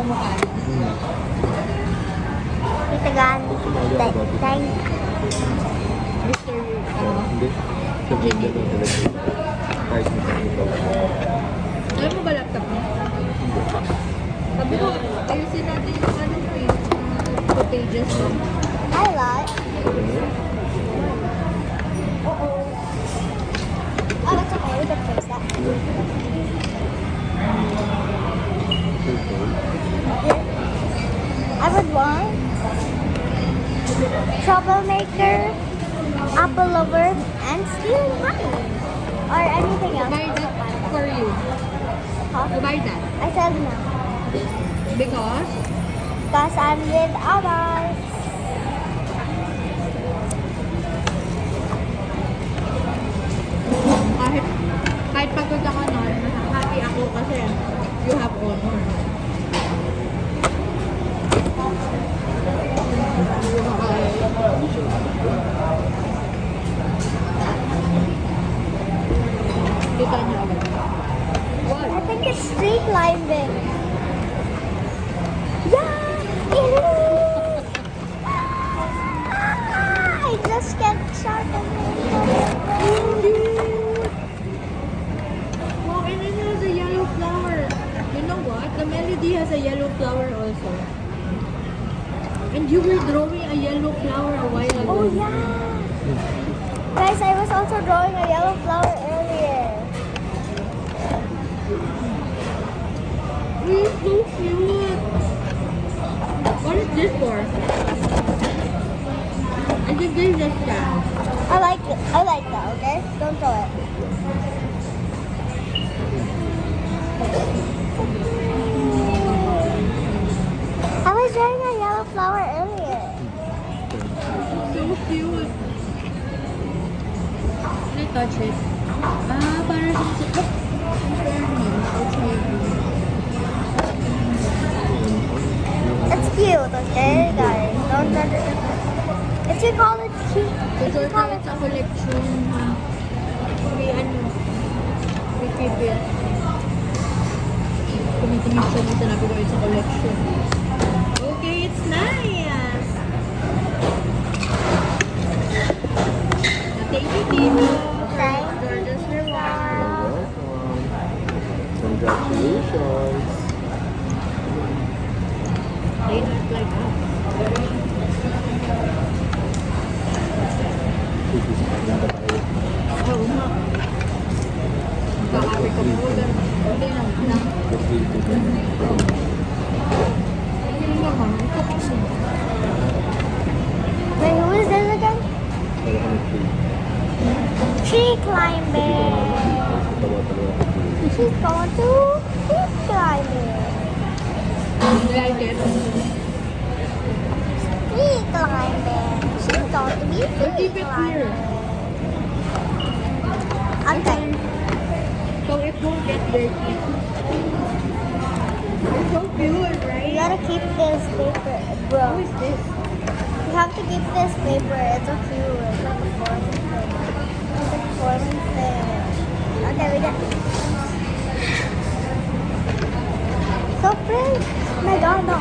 pagmumukha niya. Itagan. Thank Mr. ano? Hindi. Sa video ng television. Kahit mo sa ito. Alam mo ba laptop mo? Sabi ko, ayusin natin yung ano mo eh. Footages mo. I like. Oh, that's okay. We can fix that. I would want troublemaker, apple lover, and stealing money. Or anything else. Buy that for you. Huh? Buy that. I said no. Because? Because I'm with others. Kahit pagod ako nun, happy ako kasi you have honor. Kita niyo agad. What? I think it's street climbing. Yeah! I just get shot in the Wow, and it has a yellow flower. You know what? The melody has a yellow flower also. And you were drawing a yellow flower a while ago. Oh yeah! Guys, I was also drawing a yellow flower earlier. It's so cute. What is this for? I think this is just that. I like it. I like that, okay? Don't throw it. I was drawing a yellow flower earlier. So cute. Can I touch it? Ah, parang look. It's cute, okay, guys? Don't judge it. If you call it cute, if you Ito call tayo it sa collection. May ano. May pipit. Tumitingin siya mo sinabi ko sa collection. Okay, it's nice. Thank you, Tito. Thank you. Gorgeous reward. Congratulations. They not like us. Oo nga. Kakari ka mo. Hindi na. Hindi naman. Ito kasi. Wait, who is this again? Tree climbing. She's going to tree climbing. You like it? Tree climbing. She's going to be We'll tree keep it here. climbing. Okay. So it won't get dirty. It's so cute, You right? gotta keep this paper, bro. How is this? You have to keep this paper. It's so cute. It's like a forming thing. It's like a forming thing. Okay, we got. So pretty. My God, no.